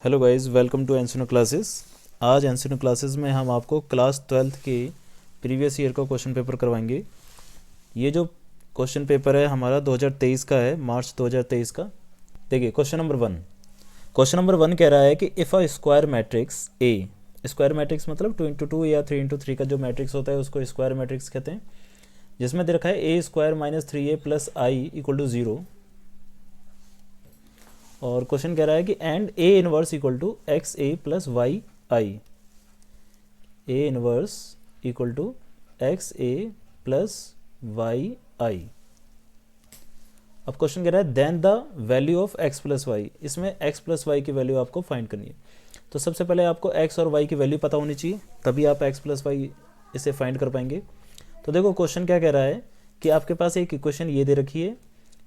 Hello guys, welcome to एनसीनो classes. आज एनसीनो क्लासेस में हम आपको क्लास 12th के प्रीवियस ईयर का क्वेश्चन पेपर करवाएंगे। ये जो क्वेश्चन पेपर है हमारा 2023 का है, मार्च 2023 का। देखिए क्वेश्चन नंबर वन कह रहा है कि if a square matrix A, square matrix मतलब 2 × 2 या 3 × 3 का जो मैट्रिक्स होता है उसको स्क्वायर मैट्रिक्स कहते हैं, जिसमें दे रखा है a square minus 3a plus i equal to 0। और क्वेश्चन कह रहा है कि and a inverse equal to x a plus y i, a inverse equal to x a plus y i. अब क्वेश्चन कह रहा है then the value of x plus y, इसमें एक्स प्लस वाई की वैल्यू आपको find करनी है। तो सबसे पहले आपको एक्स और वाई की वैल्यू पता होनी चाहिए, तभी आप एक्स प्लस वाई इसे फाइंड कर पाएंगे। तो देखो क्वेश्चन क्या कह रहा है कि आपके पास एक इक्वेशन ये दे रखी है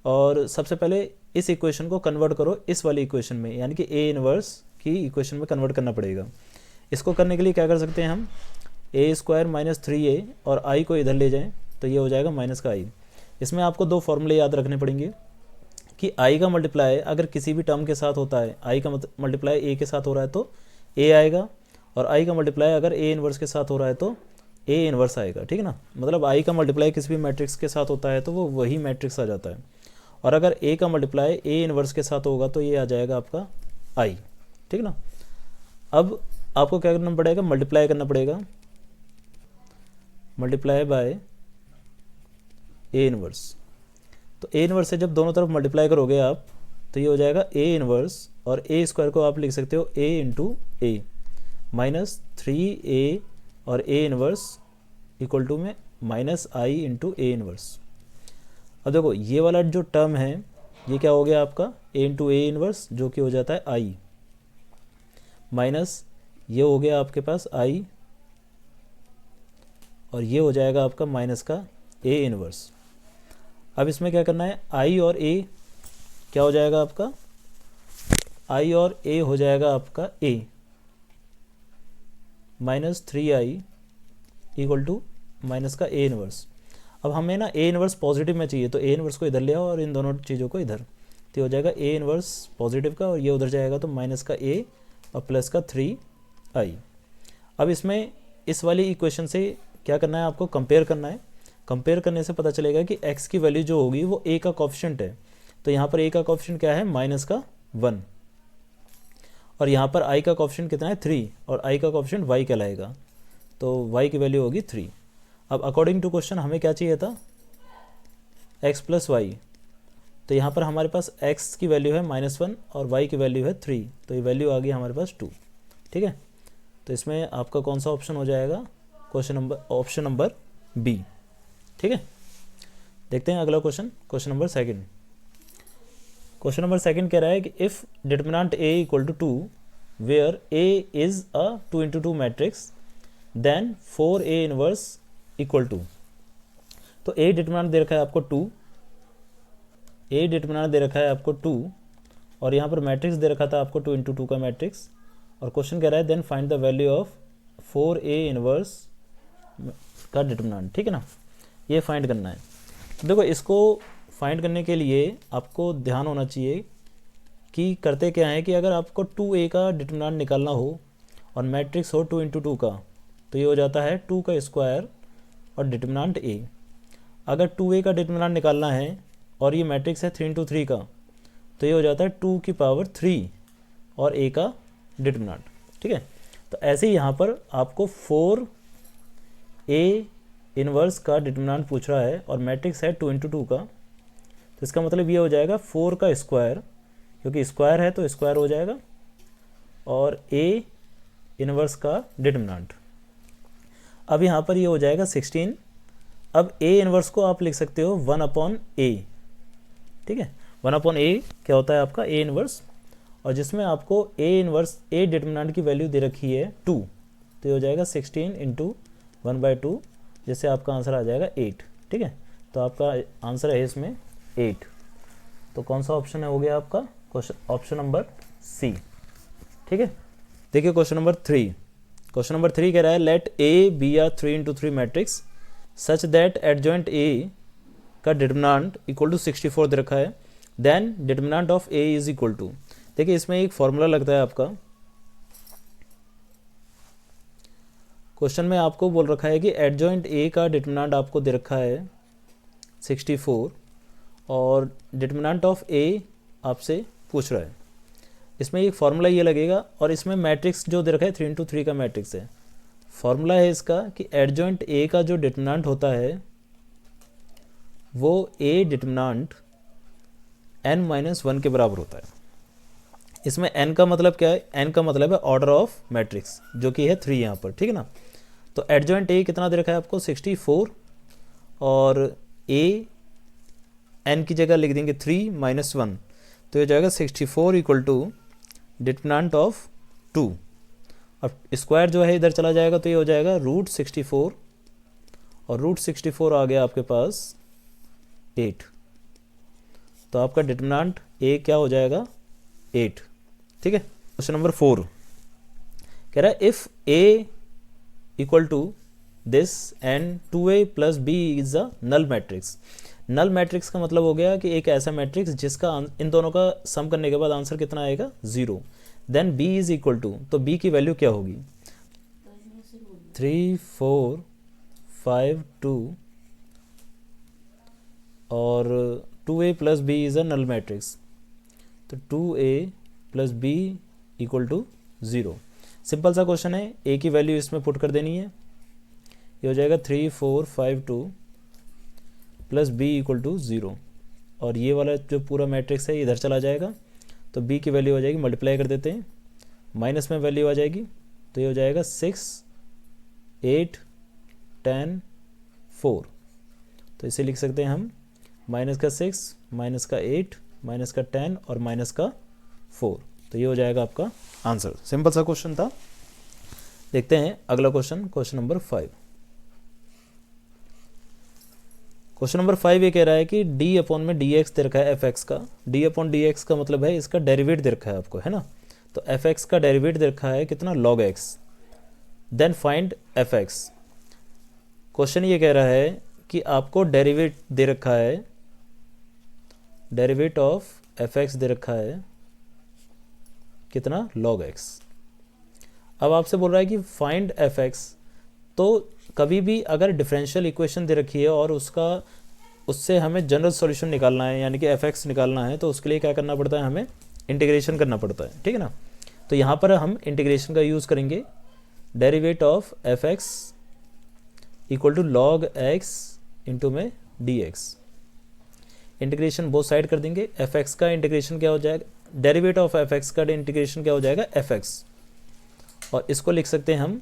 और सबसे पहले इस इक्वेशन को कन्वर्ट करो इस वाली इक्वेशन में, यानी कि ए इनवर्स की इक्वेशन में कन्वर्ट करना पड़ेगा। इसको करने के लिए क्या कर सकते हैं हम, ए स्क्वायर माइनस 3a और आई को इधर ले जाएं तो ये हो जाएगा माइनस का आई। इसमें आपको दो फॉर्मूले याद रखने पड़ेंगे कि आई का मल्टीप्लाई अगर किसी भी टर्म के साथ होता है, आई का मल्टीप्लाई ए के साथ हो रहा है तो ए आएगा, और आई का मल्टीप्लाई अगर ए इनवर्स के साथ हो रहा है तो ए इनवर्स आएगा। ठीक है ना, मतलब आई का मल्टीप्लाई किसी भी मैट्रिक्स के साथ होता है तो वो वही मैट्रिक्स आ जाता है, और अगर ए का मल्टीप्लाई ए इनवर्स के साथ होगा तो ये आ जाएगा आपका आई। ठीक ना, अब आपको क्या करना पड़ेगा, मल्टीप्लाई करना पड़ेगा, मल्टीप्लाई बाय ए इनवर्स। तो ए इनवर्स से जब दोनों तरफ मल्टीप्लाई करोगे आप तो ये हो जाएगा ए इनवर्स, और ए स्क्वायर को आप लिख सकते हो ए इंटू ए माइनस 3a और ए इनवर्स इक्वल टू में minus I into A inverse. अब देखो ये वाला जो टर्म है ये क्या हो गया आपका ए इंटू ए इनवर्स, जो कि हो जाता है आई, माइनस ये हो गया आपके पास आई, और ये हो जाएगा आपका माइनस का ए इनवर्स। अब इसमें क्या करना है, आई और ए क्या हो जाएगा आपका, आई और ए हो जाएगा आपका a minus 3i equal to minus का ए इनवर्स। अब हमें ना ए इनवर्स पॉजिटिव में चाहिए तो ए इनवर्स को इधर ले आओ और इन दोनों चीज़ों को इधर, तो हो जाएगा ए इनवर्स पॉजिटिव का और ये उधर जाएगा तो माइनस का ए और प्लस का 3i। अब इसमें इस वाली इक्वेशन से क्या करना है, आपको कंपेयर करना है। कंपेयर करने से पता चलेगा कि x की वैल्यू जो होगी वो a का कोफिशिएंट है, तो यहाँ पर a का कोफिशिएंट क्या है, माइनस का 1, और यहाँ पर i का कोफिशिएंट कितना है 3, और i का कोफिशिएंट y कहलाएगा, तो y की वैल्यू होगी 3। अब अकॉर्डिंग टू क्वेश्चन हमें क्या चाहिए था, x प्लस वाई, तो यहाँ पर हमारे पास x की वैल्यू है -1 और y की वैल्यू है 3, तो ये वैल्यू आ गई हमारे पास 2। ठीक है, तो इसमें आपका कौन सा ऑप्शन हो जाएगा, ऑप्शन नंबर बी। ठीक है, देखते हैं अगला question number second. Question number second कह रहा है कि if determinant a equal to 2 where a is a 2 × 2 matrix then 4a inverse equal to. तो ए डिटर्मिनेंट दे रखा है आपको 2, ए डिटर्मिनेंट दे रखा है आपको 2, और यहाँ पर मैट्रिक्स दे रखा था आपको 2 × 2 का मैट्रिक्स, और क्वेश्चन कह रहा है then find the value of 4a inverse का डिटर्मिनेंट। ठीक है ना, ये फाइंड करना है। तो देखो इसको फाइंड करने के लिए आपको ध्यान होना चाहिए कि करते क्या है कि अगर आपको 2a का डिटर्मिनेंट निकालना हो और मैट्रिक्स हो 2 × 2 का, तो ये हो जाता है 2 का स्क्वायर और डिटर्मिनेंट a। अगर 2a का डिटर्मिनेंट निकालना है और ये मैट्रिक्स है 3 × 3 का, तो ये हो जाता है 2 की पावर 3 और a का डिटर्मिनेंट। ठीक है, तो ऐसे ही यहाँ पर आपको 4a इनवर्स का डिटर्मिनेंट पूछ रहा है और मैट्रिक्स है 2 × 2 का, तो इसका मतलब ये हो जाएगा 4 का स्क्वायर, क्योंकि स्क्वायर है तो स्क्वायर हो जाएगा, और a इनवर्स का डिटर्मिनेंट। अब यहाँ पर ये हो जाएगा 16। अब a इनवर्स को आप लिख सकते हो 1/a। ठीक है, 1/a क्या होता है आपका a इनवर्स, और जिसमें आपको a इनवर्स a डिटर्मिनेंट की वैल्यू दे रखी है 2, तो ये हो जाएगा 16 × 1/2, जिससे आपका आंसर आ जाएगा 8। ठीक है, तो आपका आंसर है इसमें 8। तो कौन सा ऑप्शन हो गया आपका, ऑप्शन नंबर सी। ठीक है, देखिए क्वेश्चन नंबर 3। क्वेश्चन नंबर 3 कह रहा है लेट ए बी आ 3 × 3 matrix such that adjoint A का डिटर्मिनेंट इक्वल टू 64 दे रखा है, then determinant of A is equal to. देखिए इसमें एक फॉर्मूला लगता है आपका, क्वेश्चन में आपको बोल रखा है कि एडजॉइंट ए का डिटरमिनेंट आपको दे रखा है 64 और डिटरमिनेंट ऑफ ए आपसे पूछ रहा है। इसमें एक फार्मूला ये लगेगा और इसमें मैट्रिक्स जो दे रखा है 3x3 का मैट्रिक्स है। फार्मूला है इसका कि एडजॉइंट ए का जो डिटरमिनेंट होता है वो ए डिटरमिनेंट n-1 के बराबर होता है। इसमें n का मतलब क्या है, n का मतलब है ऑर्डर ऑफ मैट्रिक्स जो कि है 3 यहाँ पर, ठीक है ना। तो एडजॉइंट ए कितना दे रखा है आपको 64 और a n की जगह लिख देंगे 3-1, तो ये जाएगा 64 इक्वल टू डिटरमिनेंट ऑफ 2। अब स्क्वायर जो है इधर चला जाएगा तो ये हो जाएगा √64 और √64 आ गया आपके पास 8। तो आपका डिटरमिनेंट ए क्या हो जाएगा 8, ठीक है। क्वेश्चन नंबर 4 कह रहा है if A equal to this and 2a plus B is a null matrix. Null matrix का मतलब हो गया कि एक ऐसा मैट्रिक्स जिसका इन दोनों का सम करने के बाद आंसर कितना आएगा 0। Then b is equal to, तो b की वैल्यू क्या होगी 3 4 5 2 और 2a plus B is a null matrix, तो 2a plus B equal to 0। Simple सा क्वेश्चन है, a की वैल्यू इसमें पुट कर देनी है, ये हो जाएगा 3 4 5 2 प्लस बी इक्वल टू 0 और ये वाला जो पूरा मैट्रिक्स है इधर चला जाएगा, तो b की वैल्यू हो जाएगी, मल्टीप्लाई कर देते हैं, माइनस में वैल्यू आ जाएगी, तो ये हो जाएगा 6 8 10 4। तो इसे लिख सकते हैं हम माइनस का 6 माइनस का 8 माइनस का 10 और माइनस का 4। तो ये हो जाएगा आपका आंसर। सिंपल सा क्वेश्चन था। देखते हैं अगला question, question number 5। Question number 5 ये कह रहा है कि d अपॉन में dx दे रखा है fx का। d अपॉन dx का मतलब है इसका डेरिवेट दे रखा है आपको, है ना। तो fx का डेरिवेट दे रखा है कितना log x, then find fx। Question ये कह रहा है कि आपको डेरिवेट दे रखा है, डेरिवेट ऑफ fx दे रखा है कितना log x। अब आपसे बोल रहा है कि फाइंड fx, तो कभी भी अगर डिफरेंशियल इक्वेशन दे रखी है और उससे हमें जनरल सॉल्यूशन निकालना है यानी कि fx निकालना है, तो उसके लिए क्या करना पड़ता है, हमें इंटीग्रेशन करना पड़ता है, ठीक है ना। तो यहाँ पर हम इंटीग्रेशन का यूज़ करेंगे, derivate of fx equal to log x into में dx। इंटीग्रेशन बोथ साइड कर देंगे, fx का इंटीग्रेशन क्या हो जाएगा, डेरिवेट ऑफ fx का इंटीग्रेशन क्या हो जाएगा fx, और इसको लिख सकते हैं हम।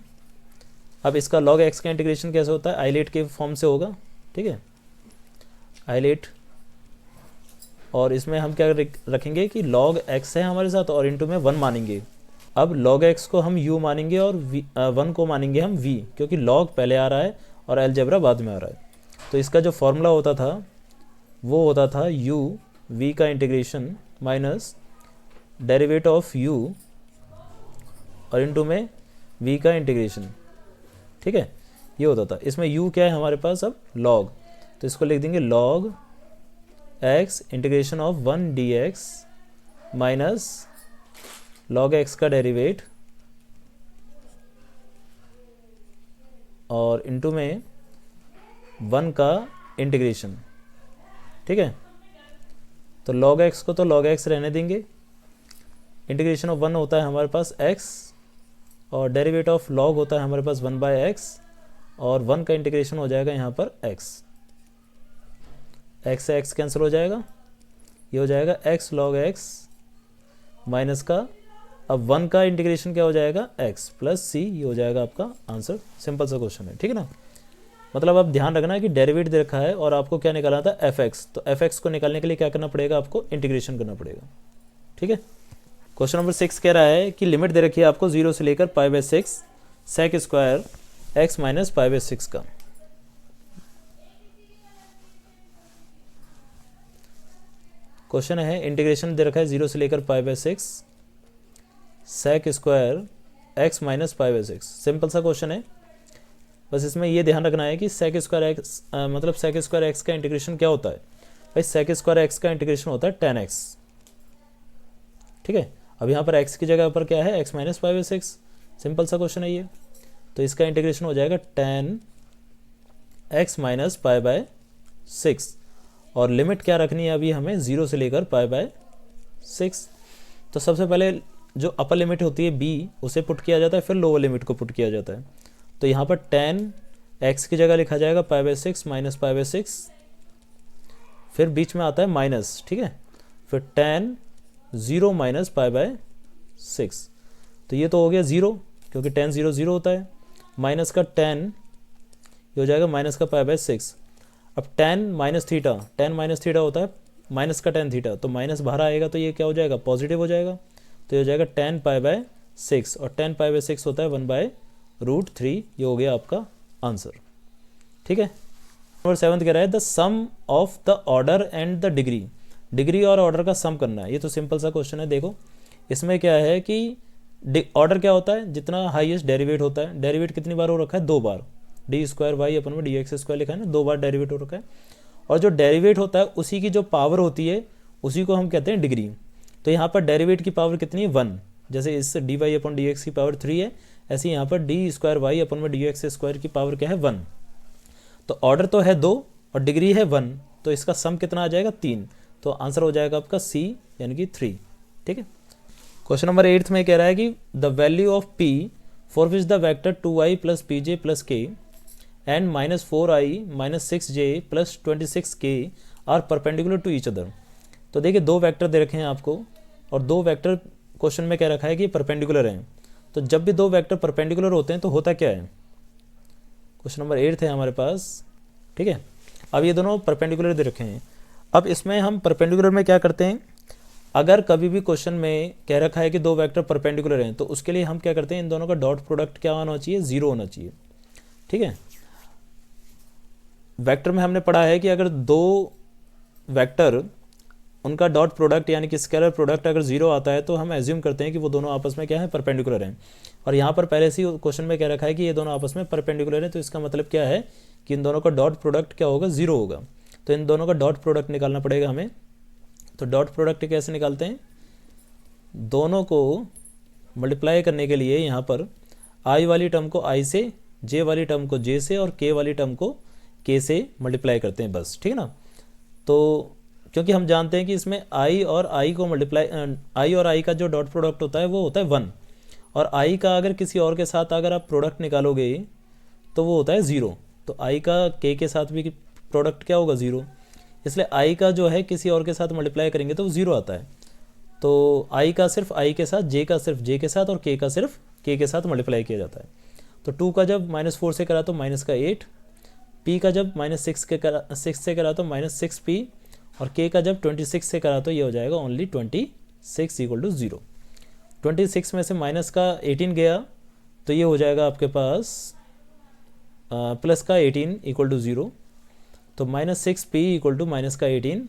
अब इसका log x का इंटीग्रेशन कैसे होता है, आइलेट के फॉर्म से होगा, ठीक है, आइलेट। और इसमें हम क्या रखेंगे कि log x है हमारे साथ और इंटू में 1 मानेंगे। अब log x को हम u मानेंगे और 1 को मानेंगे हम v, क्योंकि log पहले आ रहा है और अलजेब्रा बाद में आ रहा है। तो इसका जो फॉर्मूला होता था वो होता था u v का integration minus derivative of u और इंटू में v का इंटीग्रेशन, ठीक है, ये होता था। इसमें u क्या है हमारे पास अब log, तो इसको लिख देंगे log x integration of 1 dx minus log x का डेरिवेट और इंटू में 1 का इंटीग्रेशन, ठीक है। तो log x को तो log x रहने देंगे, इंटीग्रेशन ऑफ 1 होता है हमारे पास x और डेरिवेट ऑफ log होता है हमारे पास 1/x और 1 का इंटीग्रेशन हो जाएगा यहाँ पर x से x कैंसिल हो जाएगा, ये हो जाएगा x log x माइनस का, अब 1 का इंटीग्रेशन क्या हो जाएगा x प्लस c, ये हो जाएगा आपका आंसर। सिंपल सा क्वेश्चन है, ठीक है ना। मतलब आप ध्यान रखना है कि डेरिवेट दे रखा है और आपको क्या निकालना था fx, तो fx को निकालने के लिए क्या करना पड़ेगा, आपको इंटीग्रेशन करना पड़ेगा, ठीक है। क्वेश्चन नंबर 6 कह रहा है कि लिमिट दे रखी है आपको 0 से लेकर π/6 sec स्क्वायर x माइनस π/6 का। क्वेश्चन है इंटीग्रेशन दे रखा है 0 से लेकर π/6 sec square x minus π/6। Simple सा क्वेश्चन है, बस इसमें ये ध्यान रखना है कि sec स्क्वायर x मतलब sec स्क्वायर x का इंटीग्रेशन क्या होता है भाई, sec स्क्वायर x का इंटीग्रेशन होता है tan x, ठीक है। अब यहाँ पर x की जगह पर क्या है, x minus pi by 6, simple सा क्वेश्चन है ये। तो इसका इंटीग्रेशन हो जाएगा tan x minus pi by 6, और लिमिट क्या रखनी है अभी हमें, 0 से लेकर पाई बाय 6। तो सबसे पहले जो अपर लिमिट होती है b उसे पुट किया जाता है, फिर लोअर लिमिट को पुट किया जाता है। तो यहाँ पर tan x की जगह लिखा जाएगा pi by 6 minus pi by 6, फिर बीच में आता है माइनस, ठीक है, फिर tan 0 माइनस पाई बाय 6। तो ये तो हो गया 0, क्योंकि tan 0 0 होता है, माइनस का tan ये हो जाएगा माइनस का पाई बाय 6। अब tan माइनस थीटा होता है माइनस का tan थीटा, तो माइनस बाहर आएगा तो ये क्या हो जाएगा, पॉजिटिव हो जाएगा। तो ये हो जाएगा tan पाई बाय 6, और tan पाई बाय 6 होता है 1/√3। ये हो गया आपका आंसर, ठीक है। नंबर 7 कह रहा है the sum of the order and the degree, degree और ऑर्डर का सम करना है। ये तो सिंपल सा क्वेश्चन है। देखो इसमें क्या है कि ऑर्डर क्या होता है, जितना हाईएस्ट डेरिवेट होता है, डेरिवेट कितनी बार हो रखा है, 2 बार, डी स्क्वायर वाई अपन में डी एक्स स्क्वायर लिखा है ना, 2 बार डेरिवेट हो रखा है। और जो डेरिवेट होता है उसी की जो पावर होती है उसी को हम कहते हैं डिग्री। तो यहाँ पर डेरिवेट की पावर कितनी है, 1, जैसे इस डी वाई अपन डी एक्स की पावर 3 है, ऐसे ही यहाँ पर डी स्क्वायर वाई अपन में डी एक्स स्क्वायर की पावर क्या है, 1। तो ऑर्डर तो है 2 और डिग्री है 1, तो इसका सम कितना आ जाएगा, 3। तो आंसर हो जाएगा आपका सी, यानी कि 3, ठीक है। क्वेश्चन नंबर 8 में कह रहा है कि the value of p for which the vector 2i plus p j plus k and minus 4i minus 6j plus 26k are perpendicular to each other. तो देखिए 2 वेक्टर दे रखे हैं आपको, और 2 वेक्टर क्वेश्चन में कह रखा है कि परपेंडिकुलर हैं। तो जब भी 2 वेक्टर परपेंडिकुलर होते हैं तो होता क्या है, क्वेश्चन नंबर 8 है हमारे पास, ठीक है। अब ये दोनों परपेंडिकुलर दे रखे हैं। अब इसमें हम परपेंडिकुलर में क्या करते हैं, अगर कभी भी क्वेश्चन में कह रखा है कि 2 वेक्टर परपेंडिकुलर हैं तो उसके लिए हम क्या करते हैं, इन दोनों का डॉट प्रोडक्ट क्या होना चाहिए, 0 होना चाहिए, ठीक है। वेक्टर में हमने पढ़ा है कि अगर 2 वेक्टर उनका डॉट प्रोडक्ट यानी कि स्केलर प्रोडक्ट अगर 0 आता है तो हम एज्यूम करते हैं कि वो दोनों आपस में क्या है, परपेंडिकुलर हैं। और यहाँ पर पहले से ही क्वेश्चन में कह रखा है कि ये दोनों आपस में परपेंडिकुलर हैं, तो इसका मतलब क्या है कि इन दोनों का डॉट प्रोडक्ट क्या होगा, 0 होगा। तो इन दोनों का डॉट प्रोडक्ट निकालना पड़ेगा हमें। तो डॉट प्रोडक्ट कैसे निकालते हैं, दोनों को मल्टीप्लाई करने के लिए यहाँ पर आई वाली टर्म को आई से, जे वाली टर्म को जे से और के वाली टर्म को के से मल्टीप्लाई करते हैं, बस, ठीक है ना। तो क्योंकि हम जानते हैं कि इसमें आई और आई को मल्टीप्लाई, आई और आई का जो डॉट प्रोडक्ट होता है वो होता है 1, और आई का अगर किसी और के साथ अगर आप प्रोडक्ट निकालोगे तो वो होता है 0। तो आई का के साथ भी प्रोडक्ट क्या होगा, 0। इसलिए आई का जो है किसी और के साथ मल्टीप्लाई करेंगे तो वो 0 आता है। तो आई का सिर्फ आई के साथ, जे का सिर्फ जे के साथ और के का सिर्फ के के साथ मल्टीप्लाई किया जाता है। तो 2 का जब -4 से करा तो माइनस का 8, पी का जब -6 से करा तो -6p, और के का जब 26 से करा तो ये हो जाएगा ओनली 26 इक्वल टू 0। 26 में से माइनस का 18 गया तो ये हो जाएगा आपके पास प्लस का 18 इक्वल टू 0। तो -6p इक्वल टू माइनस का 18,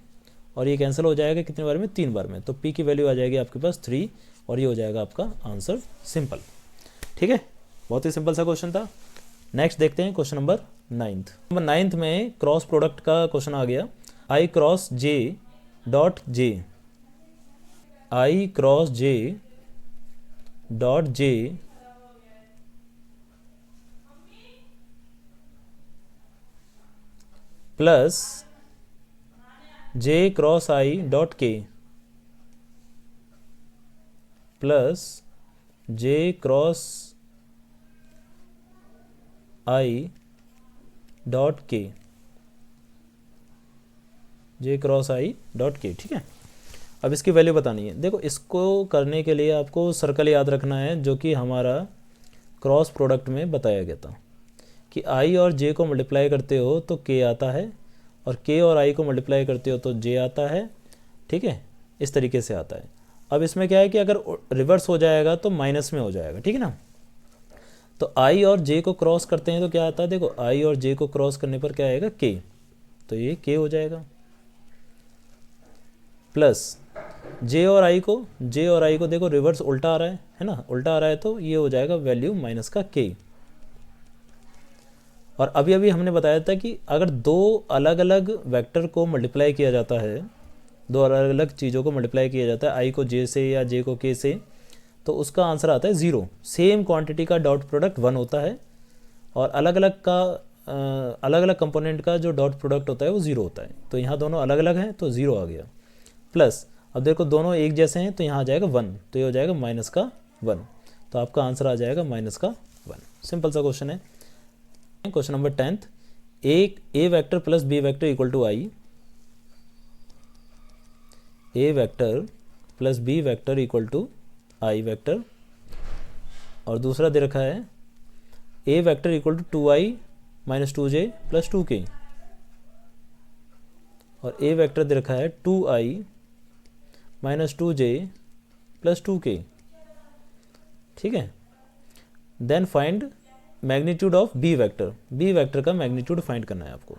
और ये कैंसिल हो जाएगा कितने बार में, 3 बार में। तो p की वैल्यू आ जाएगी आपके पास 3, और ये हो जाएगा आपका आंसर, सिंपल, ठीक है। बहुत ही सिंपल सा क्वेश्चन था। नेक्स्ट देखते हैं क्वेश्चन नंबर 9 में क्रॉस प्रोडक्ट का क्वेश्चन आ गया। I cross j dot j, i cross j dot j plus j cross i dot k plus j cross i dot k, j cross i dot के, ठीक है। अब इसकी value बतानी है। देखो इसको करने के लिए आपको सर्कल याद रखना है जो कि हमारा क्रॉस प्रोडक्ट में बताया गया था कि आई और जे को मल्टीप्लाई करते हो तो के आता है, और के और आई को मल्टीप्लाई करते हो तो जे आता है, ठीक है, इस तरीके से आता है। अब इसमें क्या है कि अगर रिवर्स हो जाएगा तो माइनस में हो जाएगा, ठीक है ना। तो आई और जे को क्रॉस करते हैं तो क्या आता है, देखो आई और जे को क्रॉस करने पर क्या आएगा, के, तो ये के हो जाएगा, प्लस जे और आई को देखो रिवर्स उल्टा आ रहा है ना, उल्टा आ रहा है तो ये हो जाएगा वैल्यू माइनस का के। और अभी हमने बताया था कि अगर 2 अलग अलग वेक्टर को मल्टीप्लाई किया जाता है, दो अलग अलग चीज़ों को मल्टीप्लाई किया जाता है, आई को जे से या जे को के से, तो उसका आंसर आता है 0। सेम क्वांटिटी का डॉट प्रोडक्ट 1 होता है और अलग अलग कंपोनेंट का जो डॉट प्रोडक्ट होता है वो 0 होता है। तो यहाँ दोनों अलग अलग हैं तो 0 आ गया। प्लस अब देखो दोनों एक जैसे हैं तो यहाँ आ जाएगा 1, तो ये हो जाएगा माइनस का 1, तो आपका आंसर आ जाएगा माइनस का 1। सिंपल सा क्वेश्चन है। Question number 10th, a vector plus b vector equal to i, a vector plus b vector equal to i vector, और दूसरा दे रखा है a vector equal to 2i minus 2j plus 2k, और ए vector दे रखा है 2i minus 2j plus 2k। ठीक है, then find magnitude of B vector, B vector का मैग्नीट्यूड फाइंड करना है आपको,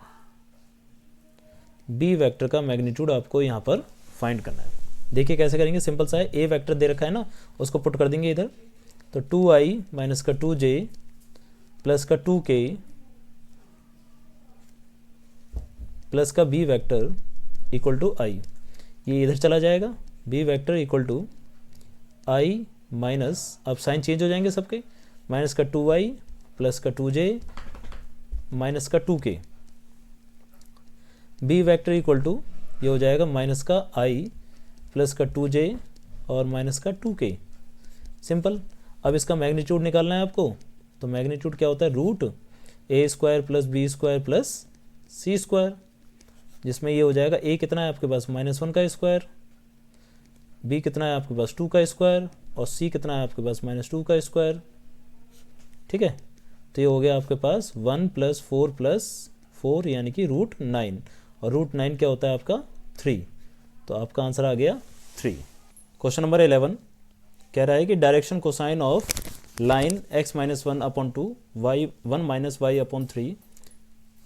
बी वेक्टर का मैग्नीट्यूड आपको यहाँ पर फाइंड करना है। देखिए कैसे करेंगे, सिंपल सा है, ए वेक्टर दे रखा है ना, उसको पुट कर देंगे इधर, तो 2i माइनस का 2j प्लस का 2k प्लस का B vector equal to I, ये इधर चला जाएगा, B vector equal to I minus, अब साइन चेंज हो जाएंगे सबके, माइनस का 2i प्लस का 2j माइनस का 2k, B vector equal to ये हो जाएगा माइनस का i प्लस का 2j और माइनस का 2k। सिंपल। अब इसका मैग्नीट्यूड निकालना है आपको, तो मैग्नीट्यूड क्या होता है, root a square plus b square plus c square, जिसमें ये हो जाएगा ए कितना है आपके पास -1 का स्क्वायर, बी कितना है आपके पास 2 का स्क्वायर, और सी कितना है आपके पास -2 का स्क्वायर। ठीक है, तो ये हो गया आपके पास 1 + 4 + 4 यानी कि √9, और √9 क्या होता है आपका 3, तो आपका आंसर आ गया 3। क्वेश्चन नंबर 11 कह रहा है कि direction cosine of line x-1/2 y1 - y/3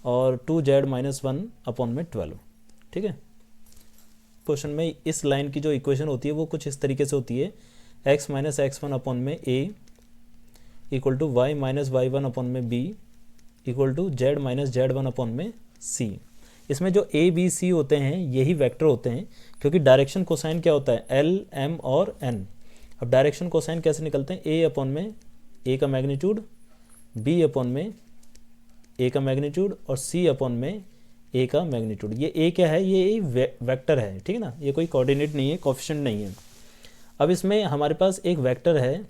और 2z-1/12। ठीक है, क्वेश्चन में इस लाइन की जो इक्वेशन होती है वो कुछ इस तरीके से होती है, x - x1/a equal to y - y1/b equal to z - z1/c। इसमें जो a b c होते हैं यही वेक्टर होते हैं, क्योंकि डायरेक्शन कोसाइन क्या होता है, l m और n। अब डायरेक्शन कोसाइन कैसे निकलते हैं, a का मैग्नीट्यूड, b a का मैग्नीट्यूड और c a का मैग्नीट्यूड। ये a क्या है, ये वेक्टर है, ठीक है ना, ये कोई कोऑर्डिनेट नहीं है, कोएफिशिएंट नहीं है। अब इसमें हमारे पास एक वेक्टर है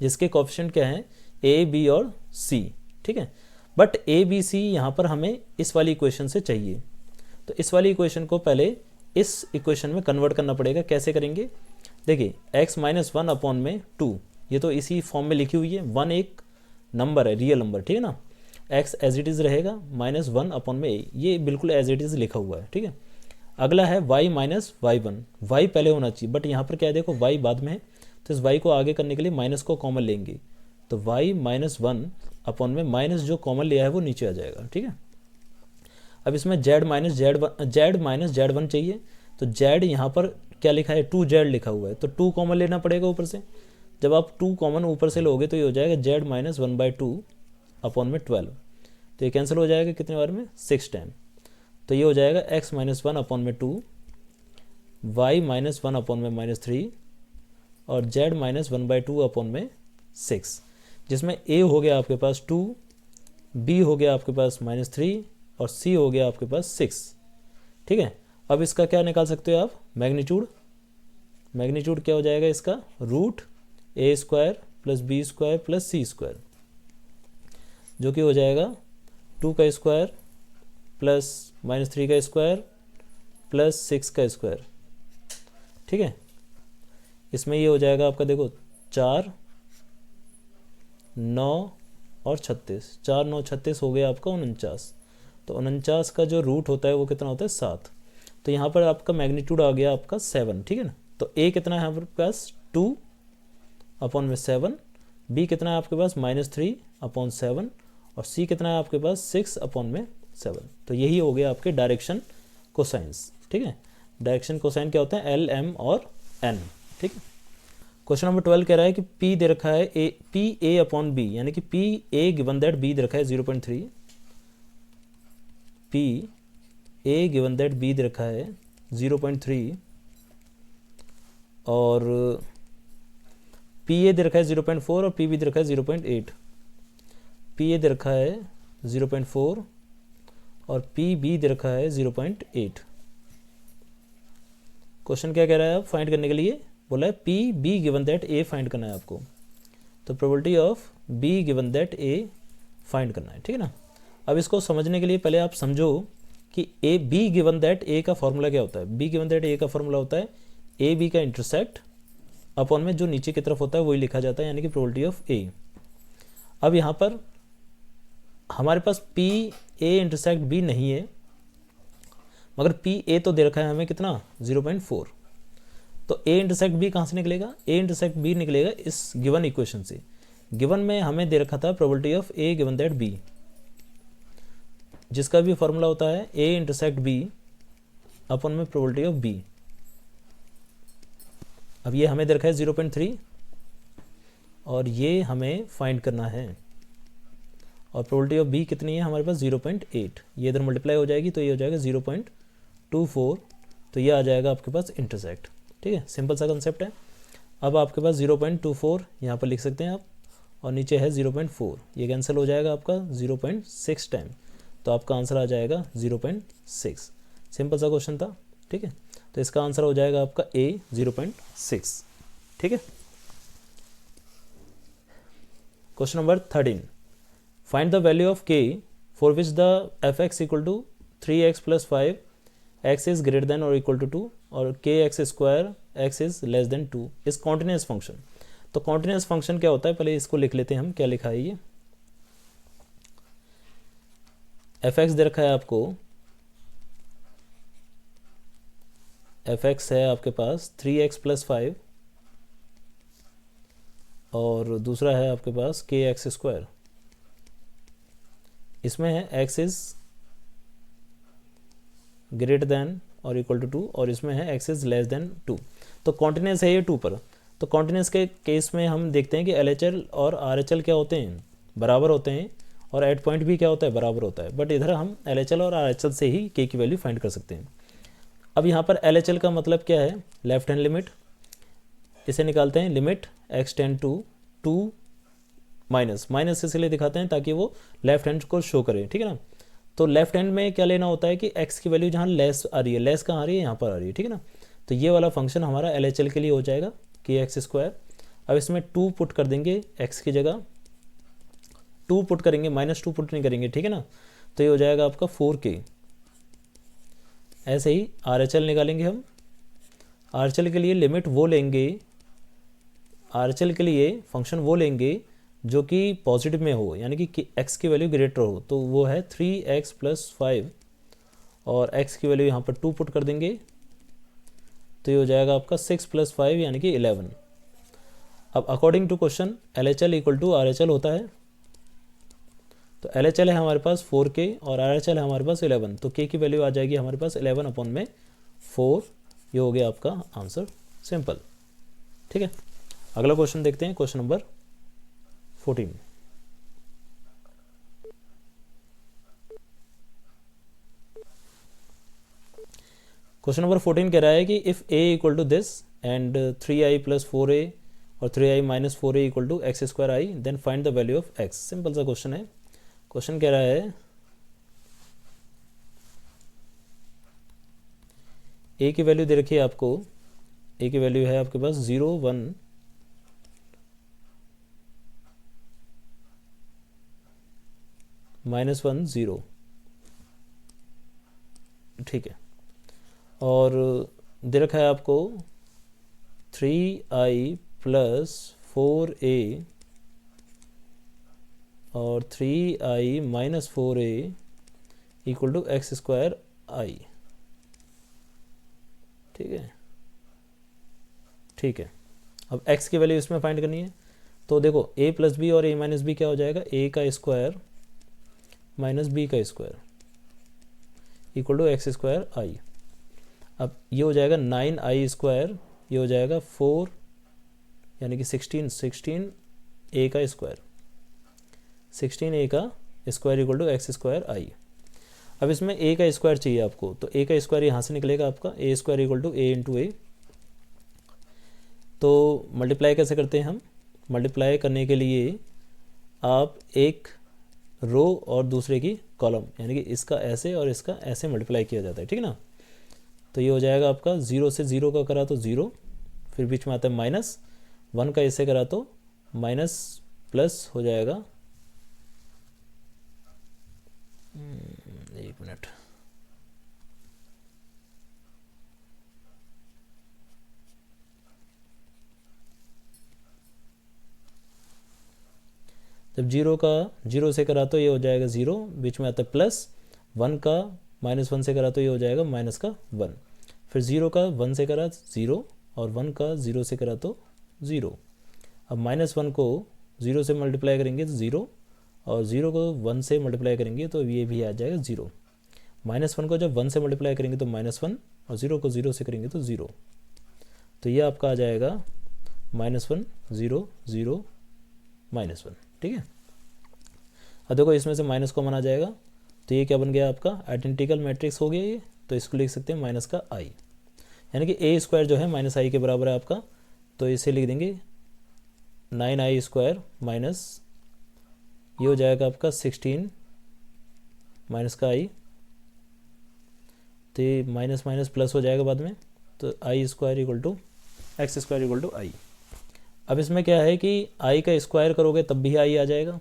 जिसके कोएफिशिएंट क्या हैं, a b और c। ठीक है, बट a b c यहाँ पर हमें इस वाली इक्वेशन से चाहिए, तो इस वाली इक्वेशन को पहले इस इक्वेशन में कन्वर्ट करना पड़ेगा। कैसे करेंगे, देखिए x - 1/2 ये तो इसी फॉर्म में लिखी हुई है, 1 एक नंबर है, रियल नंबर, ठीक है ना, x एज इट इज़ रहेगा -1/a, ये बिल्कुल एज इट इज़ लिखा हुआ है। ठीक है, अगला है y - y1, y पहले होना चाहिए, बट यहाँ पर क्या है, देखो y बाद में है, तो इस y को आगे करने के लिए माइनस को कॉमन लेंगे, तो y - 1 माइनस जो कॉमन लिया है वो नीचे आ जाएगा। ठीक है, अब इसमें z - z1 चाहिए, तो z यहाँ पर क्या लिखा है, 2z लिखा हुआ है, तो 2 कॉमन लेना पड़ेगा ऊपर से। जब आप 2 कॉमन ऊपर से लोगे तो ये हो जाएगा z - 1/2/12, तो ये कैंसिल हो जाएगा कितने बार में, 6 टाइम। तो ये हो जाएगा x - 1/2 y - 1/-3 और z - 1/2/6, जिसमें a हो गया आपके पास 2, b हो गया आपके पास -3 और c हो गया आपके पास 6। ठीक है, अब इसका क्या निकाल सकते हो आप, मैग्नीट्यूड। मैग्नीट्यूड क्या हो जाएगा इसका, √a² + b² + c², जो कि हो जाएगा 2 का स्क्वायर प्लस -3 का स्क्वायर प्लस 6 का स्क्वायर। ठीक है, इसमें ये हो जाएगा आपका, देखो 4 9 और 36, 4 9 36 हो गया आपका 49, तो 49 का जो रूट होता है वो कितना होता है, 7। तो यहाँ पर आपका मैग्नीट्यूड आ गया आपका 7। ठीक है ना, तो a कितना है आपके पास 2/7, b कितना है आपके पास -3/7 और c कितना है आपके पास 6/7। तो यही हो गया आपके डायरेक्शन कोसाइंस। ठीक है, डायरेक्शन कोसाइन क्या होता है, l m और n। ठीक है, क्वेश्चन नंबर 12 कह रहा है कि p दे रखा है PA/B, यानी कि PA गिवन दैट b दे रखा है 0.3, PA गिवन दैट b दे रखा है 0.3 और पी ए दे रखा है 0.4 और पी बी दे रखा है 0.8। पी ए दे रखा है 0.4 और पी बी दे रखा है 0.8। क्वेश्चन क्या कह रहा है आप फाइंड करने के लिए? बोला है P be given that A find करना है आपको। तो probability of be given that A find करना है, ठीक है ना। अब इसको समझने के लिए पहले आप समझो कि ए बी गिवन दैट ए का फॉर्मूला क्या होता है। बी गिवन दैट ए का फॉर्मूला होता है ए बी का इंटरसेक्ट अपॉन में जो नीचे की तरफ होता है वही लिखा जाता है, यानी कि प्रोबेबिलिटी ऑफ ए। अब यहाँ पर हमारे पास पी ए इंटरसेक्ट बी नहीं है, मगर पी ए तो दे रखा है हमें कितना 0.4। तो ए इंटरसेक्ट बी कहाँ से निकलेगा? ए इंटरसेक्ट बी निकलेगा इस गिवन इक्वेशन से। गिवन में हमें दे रखा था probability of A given that B, जिसका भी फॉर्मूला होता है ए इंटरसेक्ट बी अपॉन में प्रोबेबिलिटी ऑफ बी। अब ये हमें दे रखा है 0.3 और ये हमें फाइंड करना है, और प्रोबेबिलिटी ऑफ बी कितनी है हमारे पास 0.8। ये इधर मल्टीप्लाई हो जाएगी तो ये हो जाएगा 0.24, तो ये आ जाएगा आपके पास इंटरसेक्ट। ठीक है, सिंपल सा कंसेप्ट है। अब आपके पास 0.24 यहाँ पर लिख सकते हैं आप, और नीचे है 0.4, ये कैंसिल हो जाएगा आपका 0.6 टाइम, तो आपका आंसर आ जाएगा 0.6। सिंपल सा क्वेश्चन था, ठीक है। तो इसका आंसर हो जाएगा आपका ए 0.6, ठीक है। Question number 13, find the value of k for which the f x equal to 3x + 5 x is greater than और इक्वल टू 2 और kx² x is less than 2 is continuous function. तो कॉन्टिन्यूस फंक्शन क्या होता है, पहले इसको लिख लेते हैं हम, क्या लिखा है ये। एफ एक्स दे रखा है आपको, एफ एक्स है आपके पास 3x + 5 और दूसरा है आपके पास kx²। इसमें है x इज ग्रेटर देन और इक्वल टू 2 और इसमें है x इज लेस देन 2। तो कॉन्टिन्यूस है ये 2 पर। तो कॉन्टिन्यूस के केस में हम देखते हैं कि LHL और RHL क्या होते हैं, बराबर होते हैं, और एट पॉइंट भी क्या होता है, बराबर होता है। बट इधर हम LHL और RHL से ही k की वैल्यू फाइंड कर सकते हैं। अब यहाँ पर LHL का मतलब क्या है, लेफ्ट हैंड लिमिट, इसे निकालते हैं limit x tend to 2 minus इसलिए दिखाते हैं ताकि वो लेफ्ट हैंड को शो करे, ठीक है ना। तो लेफ्ट हैंड में क्या लेना होता है कि x की वैल्यू जहाँ लेस आ रही है, लेस कहाँ आ रही है, यहाँ पर आ रही है, ठीक है ना। तो ये वाला फंक्शन हमारा LHL के लिए हो जाएगा kx²। अब इसमें 2 पुट कर देंगे x की जगह, 2 पुट करेंगे, -2 पुट नहीं करेंगे, ठीक है ना। तो ये हो जाएगा आपका 4k। ऐसे ही RHL निकालेंगे हम। RHL के लिए लिमिट वो लेंगे, RHL के लिए फंक्शन वो लेंगे जो कि पॉजिटिव में हो, यानी कि x की वैल्यू ग्रेटर हो। तो वो है 3x + 5 और x की वैल्यू यहाँ पर 2 पुट कर देंगे, तो ये हो जाएगा आपका 6 + 5 यानी कि 11। अब according to question LHL equal to RHL होता है। तो LHL है हमारे पास 4k और RHL है हमारे पास 11, तो k की वैल्यू आ जाएगी हमारे पास 11 अपॉन में 4। ये हो गया आपका आंसर, सिंपल, ठीक है। अगला क्वेश्चन देखते हैं, क्वेश्चन नंबर 14। क्वेश्चन नंबर 14 कह रहा है कि if a equal to this and 3i + 4a और 3i - 4a equal to x²i then find the value of x। Simple सा क्वेश्चन है। क्वेश्चन कह रहा है a की वैल्यू दे रखी है आपको, a की वैल्यू है आपके पास 0 1 -1 0, ठीक है। और दे रखा है आपको 3i + 4a और 3i - 4a equal to x²i, ठीक है, ठीक है। अब x की वैल्यू इसमें फाइंड करनी है। तो देखो a + b और a - b क्या हो जाएगा, a का स्क्वायर माइनस b का स्क्वायर इक्वल टू x²i। अब ये हो जाएगा 9i², ये हो जाएगा 4 यानी कि 16 a का स्क्वायर, 16 a का स्क्वायर इक्वल टू x²i। अब इसमें ए का स्क्वायर चाहिए आपको, तो ए का स्क्वायर यहाँ से निकलेगा आपका a square equal to a into a. तो मल्टीप्लाई कैसे करते हैं हम? मल्टीप्लाई करने के लिए आप एक रो और दूसरे की कॉलम, यानी कि इसका ऐसे और इसका ऐसे मल्टीप्लाई किया जाता है, ठीक है ना। तो ये हो जाएगा आपका 0 से 0 का करा तो 0, फिर बीच में आता है माइनस, 1 का इससे करा तो माइनस प्लस हो जाएगा, एक मिनट, जब 0 से करा तो ये हो जाएगा 0, बीच में आता है प्लस, 1 का -1 से करा तो ये हो जाएगा माइनस का 1, फिर 0 का 1 से करा 0 और 1 का 0 से करा तो 0। अब -1 को 0 से मल्टीप्लाई करेंगे तो 0, और 0 को 1 से मल्टीप्लाई करेंगे तो ये भी आ जाएगा 0। -1 को जब 1 से मल्टीप्लाई करेंगे तो -1, और 0 को 0 से करेंगे तो 0। तो ये आपका आ जाएगा -1 0 0 -1, ठीक है। अब देखो इसमें से माइनस कॉमन आ जाएगा, तो ये क्या बन गया आपका आइडेंटिकल मैट्रिक्स हो गया ये। तो इसको लिख सकते हैं माइनस का आई, यानी कि ए स्क्वायर जो है माइनस आई के बराबर है आपका। तो इसे लिख देंगे 9i स्क्वायर माइनस, ये हो जाएगा आपका 16 माइनस का आई, तो ये माइनस माइनस प्लस हो जाएगा बाद में, तो i square equal to x square equal to i. अब इसमें क्या है कि आई का स्क्वायर करोगे तब भी आई आ जाएगा,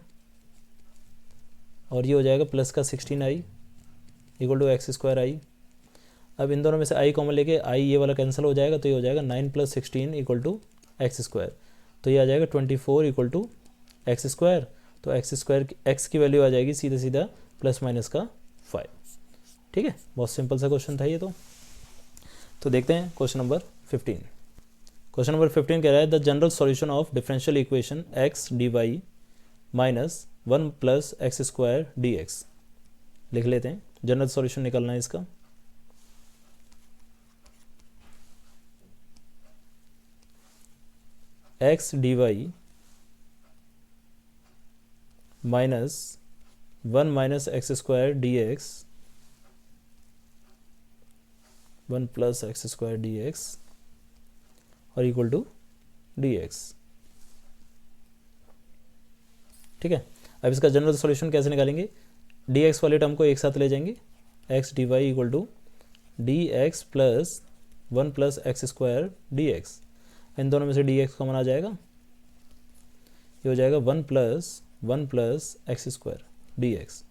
और ये हो जाएगा प्लस का 16i equal to x square i. अब इन दोनों में से आई कॉमन लेके आई ये वाला कैंसिल हो जाएगा, तो ये हो जाएगा 9 + 16 इक्वल टू एक्स स्क्वायर, तो ये आ जाएगा 24 इक्वल टू एक्स स्क्वायर। तो एक्स स्क्वायर एक्स की वैल्यू आ जाएगी सीधा सीधा प्लस माइनस का 5, ठीक है। बहुत सिंपल सा क्वेश्चन था ये। तो देखते हैं क्वेश्चन नंबर 15। क्वेश्चन नंबर 15 कह रहा है the general solution of differential equation X D Y minus 1 + x square D X. लिख लेते हैं, जनरल सॉल्यूशन निकलना है इसका। X D Y minus 1 - x square D X, 1 + x square D X और इक्वल टू डी एक्स, ठीक है। अब इसका जनरल सॉल्यूशन कैसे निकालेंगे? डी एक्स वाले टर्म को एक साथ ले जाएंगे, x D y equal to D x plus 1 + x square D x. इन दोनों में से डी एक्स कॉमन आ जाएगा, ये हो जाएगा 1 + एक्स स्क्वायर डी एक्स,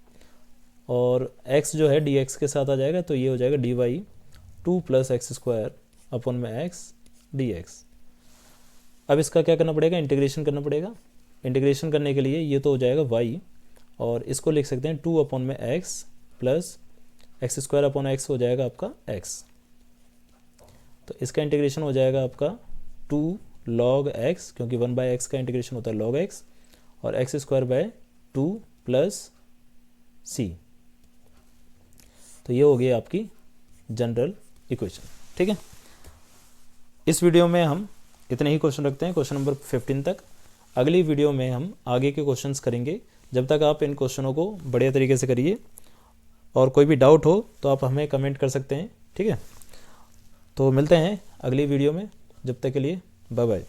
और x जो है डी एक्स के साथ आ जाएगा, तो ये हो जाएगा D Y 2 + x square upon में एक्स डी एक्स। अब इसका क्या करना पड़ेगा? इंटीग्रेशन करना पड़ेगा। इंटीग्रेशन करने के लिए ये तो हो जाएगा y, और इसको लिख सकते हैं 2 अपॉन में x plus x square upon x हो जाएगा आपका x। तो इसका इंटीग्रेशन हो जाएगा आपका 2 log x, क्योंकि 1/x का इंटीग्रेशन होता है log x, और एक्स स्क्वायर बाय 2 + c। तो ये हो गई आपकी जनरल इक्वेशन, ठीक है। इस वीडियो में हम इतने ही क्वेश्चन रखते हैं, क्वेश्चन नंबर 15 तक। अगली वीडियो में हम आगे के क्वेश्चंस करेंगे। जब तक आप इन क्वेश्चनों को बढ़िया तरीके से करिए, और कोई भी डाउट हो तो आप हमें कमेंट कर सकते हैं, ठीक है। तो मिलते हैं अगली वीडियो में, जब तक के लिए बाय बाय।